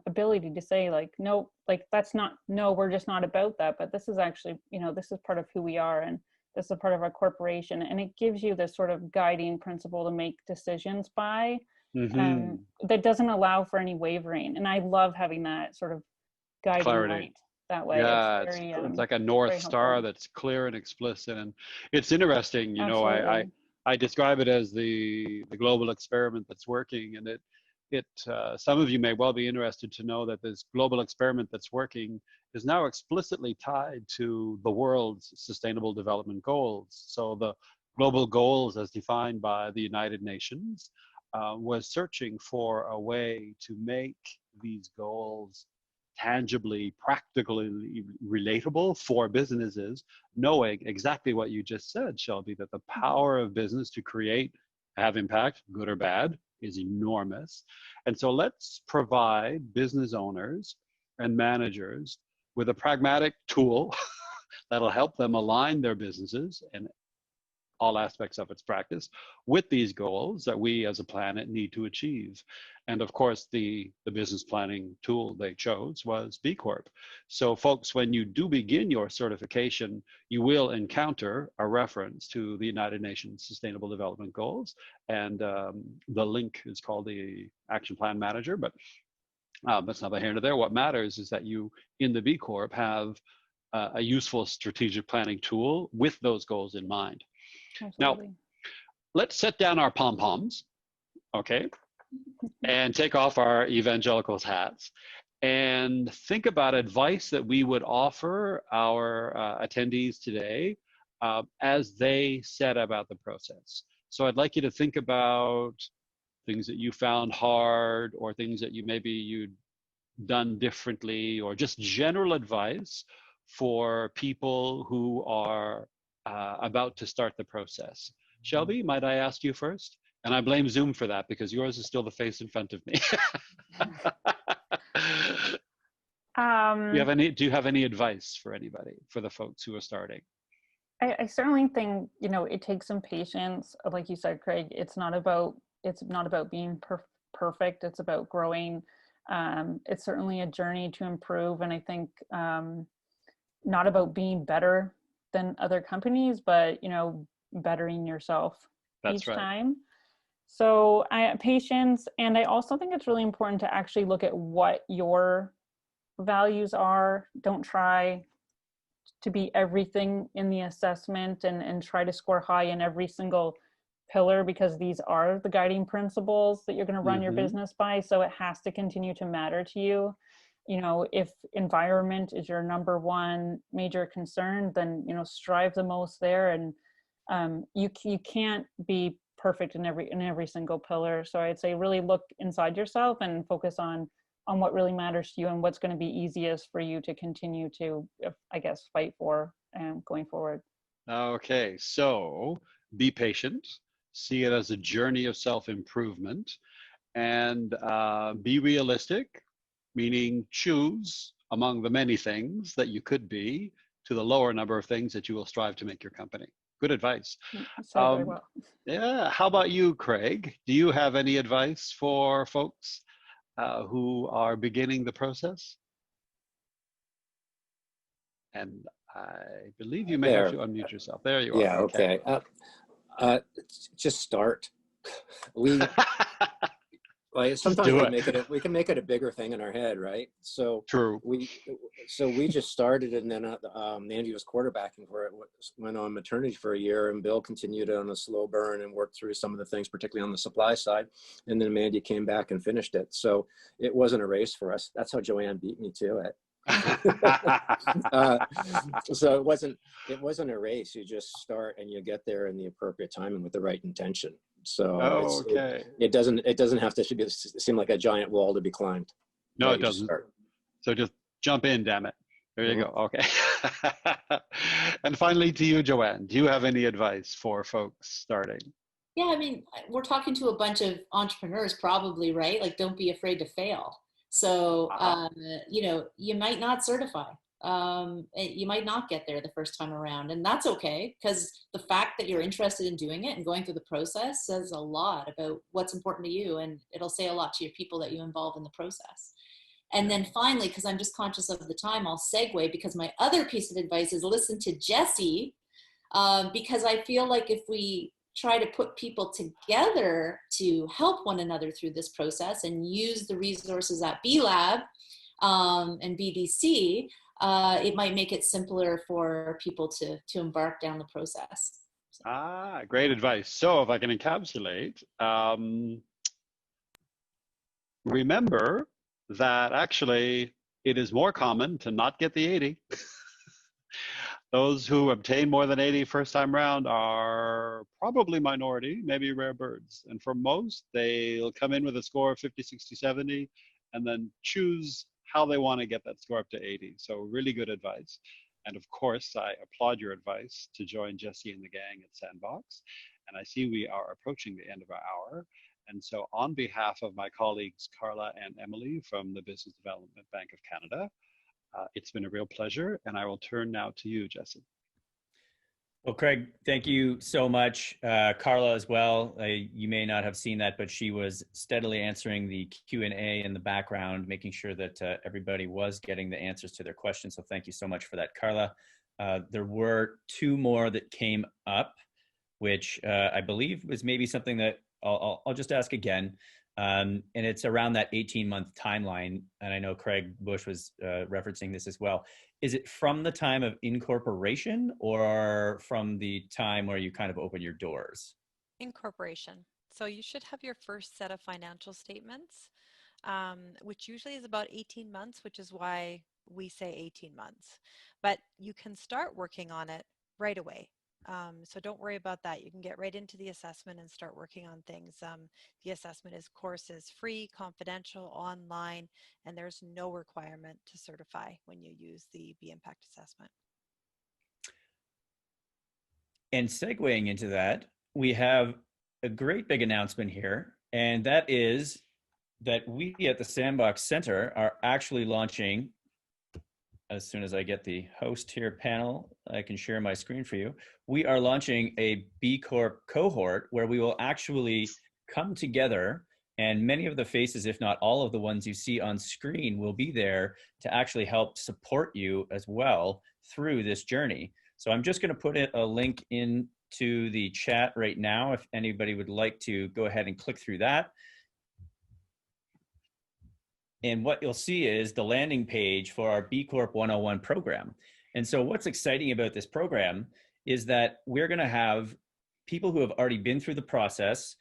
ability to say like, no, like that's not, no, we're just not about that. But this is actually, this is part of who we are, and this is part of our corporation. And it gives you this sort of guiding principle to make decisions by, that doesn't allow for any wavering. And I love having that sort of guiding Clarity. light that way. Yeah, it's, very, it's like a North Star that's clear and explicit. And it's interesting, I describe it as the global experiment that's working. And it some of you may well be interested to know that this global experiment that's working is now explicitly tied to the world's sustainable development goals. So the global goals as defined by the United Nations was searching for a way to make these goals tangibly, practically relatable for businesses, knowing exactly what you just said, Shelby, that the power of business to create, have impact, good or bad, is enormous. And so let's provide business owners and managers with a pragmatic tool that'll help them align their businesses and all aspects of its practice with these goals that we as a planet need to achieve. And of course, the business planning tool they chose was B Corp. So folks, when you do begin your certification, you will encounter a reference to the United Nations Sustainable Development Goals. And the link is called the Action Plan Manager, but that's neither here nor there. What matters is that you, in the B Corp, have a useful strategic planning tool with those goals in mind. Absolutely. Now, let's set down our pom-poms, okay, and take off our evangelicals hats and think about advice that we would offer our attendees today as they set about the process. So I'd like you to think about things that you found hard, or things that you'd done differently, or just general advice for people who are about to start the process. Shelby, might I ask you first? And I blame Zoom for that because yours is still the face in front of me. Do you have any advice for anybody, for the folks who are starting? I certainly think, it takes some patience. Like you said, Craig, it's not about being perfect. It's about growing. It's certainly a journey to improve. And I think not about being better than other companies, but bettering yourself each time. So patience. And I also think it's really important to actually look at what your values are. Don't try to be everything in the assessment and try to score high in every single pillar, because these are the guiding principles that you're going to run your business by. So it has to continue to matter to you. If environment is your number one major concern, then, strive the most there. And you can't be perfect in every single pillar. So I'd say really look inside yourself and focus on on what really matters to you and what's going to be easiest for you to continue to, I guess, fight for going forward. Okay, so be patient, see it as a journey of self-improvement, and be realistic, meaning choose among the many things that you could be to the lower number of things that you will strive to make your company. Good advice. Said very well. Yeah, how about you, Craig? Do you have any advice for folks who are beginning the process? And I believe you may have to unmute yourself. There you are. Yeah, okay. Just start. We like sometimes we can make it a bigger thing in our head, right? So true. We just started, and then Andy was quarterbacking for it. Went on maternity for a year, and Bill continued on a slow burn and worked through some of the things, particularly on the supply side. And then Mandy came back and finished it. So it wasn't a race for us. That's how Joanne beat me to it. So it wasn't a race. You just start and you get there in the appropriate time and with the right intention. So it doesn't have to seem like a giant wall to be climbed. No, it doesn't. So just jump in, damn it. There you go. Okay. And finally to you, Joanne, do you have any advice for folks starting? Yeah, I mean, we're talking to a bunch of entrepreneurs probably, right? Like, don't be afraid to fail. So, you know, you might not certify. You might not get there the first time around, and that's okay, because the fact that you're interested in doing it and going through the process says a lot about what's important to you, and it'll say a lot to your people that you involve in the process. And then finally, because I'm just conscious of the time, I'll segue, because my other piece of advice is listen to Jesse, because I feel like if we try to put people together to help one another through this process and use the resources at B Lab and BDC, it might make it simpler for people to embark down the process. So. Great advice. So if I can encapsulate, remember that actually it is more common to not get the 80. Those who obtain more than 80 first time round are probably minority, maybe rare birds. And for most, they'll come in with a score of 50, 60, 70, and then choose how they want to get that score up to 80. So really good advice. And of course, I applaud your advice to join Jesse and the gang at Sandbox. And I see we are approaching the end of our hour. And so on behalf of my colleagues, Carla and Emily from the Business Development Bank of Canada, it's been a real pleasure, and I will turn now to you, Jesse. Well, Craig, thank you so much. Carla as well. You may not have seen that, but she was steadily answering the Q&A in the background, making sure that everybody was getting the answers to their questions. So thank you so much for that, Carla. There were two more that came up, which I believe was maybe something that I'll just ask again. And it's around that 18-month timeline. And I know Craig Bush was referencing this as well. Is it from the time of incorporation or from the time where you kind of open your doors? Incorporation. So you should have your first set of financial statements, which usually is about 18 months, which is why we say 18 months. But you can start working on it right away. So don't worry about that. You can get right into the assessment and start working on things. The assessment, of course, is free, confidential, online, and there's no requirement to certify when you use the B Impact assessment. And segueing into that, we have a great big announcement here, and that is that we at the Sandbox Centre are actually launching, as soon as I get the host here panel, I can share my screen for you. We are launching a B Corp cohort where we will actually come together, and many of the faces, if not all of the ones you see on screen, will be there to actually help support you as well through this journey. So I'm just going to put a link into the chat right now if anybody would like to go ahead and click through that. And what you'll see is the landing page for our B Corp 101 program. And so what's exciting about this program is that we're going to have people who have already been through the process,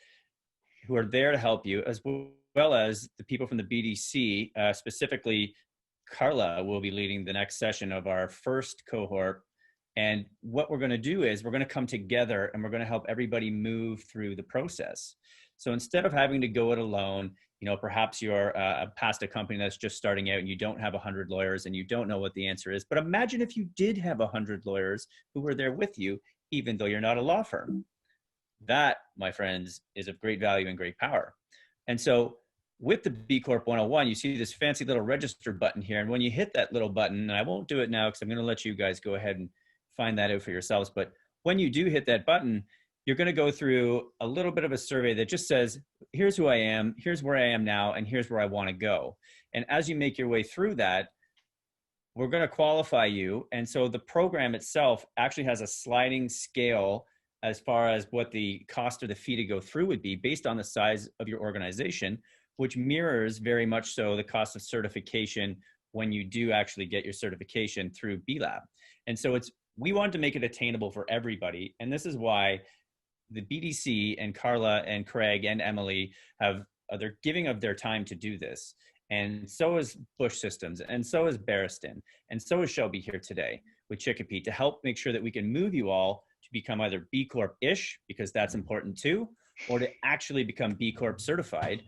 who are there to help you, as well as the people from the BDC. Specifically, Carla will be leading the next session of our first cohort, And what we're going to do is we're going to come together and we're going to help everybody move through the process. So instead of having to go it alone, you know, perhaps you're past a company that's just starting out and you don't have 100 lawyers and you don't know what the answer is. But imagine if you did have 100 lawyers who were there with you, even though you're not a law firm. That, my friends, is of great value and great power. And so with the B Corp 101, you see this fancy little register button here. And when you hit that little button, and I won't do it now because I'm going to let you guys go ahead and find that out for yourselves. But when you do hit that button, you're going to go through a little bit of a survey that just says, here's who I am, here's where I am now, and here's where I want to go. And as you make your way through that, we're going to qualify you. And so the program itself actually has a sliding scale as far as what the cost or the fee to go through would be based on the size of your organization, which mirrors very much so the cost of certification when you do actually get your certification through B Lab. And so we want to make it attainable for everybody. And this is why the BDC and Carla and Craig and Emily they're giving of their time to do this. And so is Bush Systems, and so is Barristan, and so is Shelby here today with Chicopee to help make sure that we can move you all to become either B Corp-ish, because that's important too, or to actually become B Corp certified,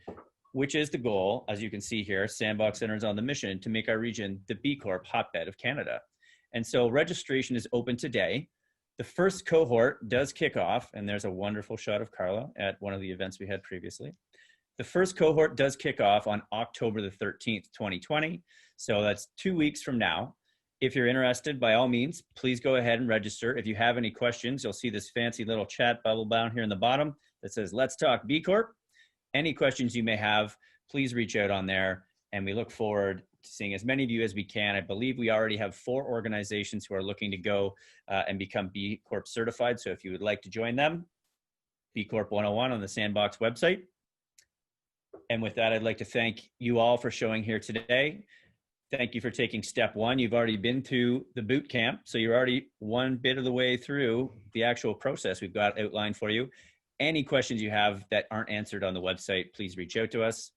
which is the goal. As you can see here, Sandbox Centre is on the mission to make our region the B Corp hotbed of Canada. And so registration is open today. The first cohort does kick off, and there's a wonderful shot of Carla at one of the events we had previously. The first cohort does kick off on October the 13th, 2020. So that's 2 weeks from now. If you're interested, by all means, please go ahead and register. If you have any questions, you'll see this fancy little chat bubble down here in the bottom that says, "Let's talk B Corp." Any questions you may have, please reach out on there. And we look forward to seeing as many of you as we can. I believe we already have 4 organizations who are looking to go and become B Corp certified. So if you would like to join them, B Corp 101 on the Sandbox website. And with that, I'd like to thank you all for showing here today. Thank you for taking step 1. You've already been to the boot camp, so you're already one bit of the way through the actual process we've got outlined for you. Any questions you have that aren't answered on the website, please reach out to us.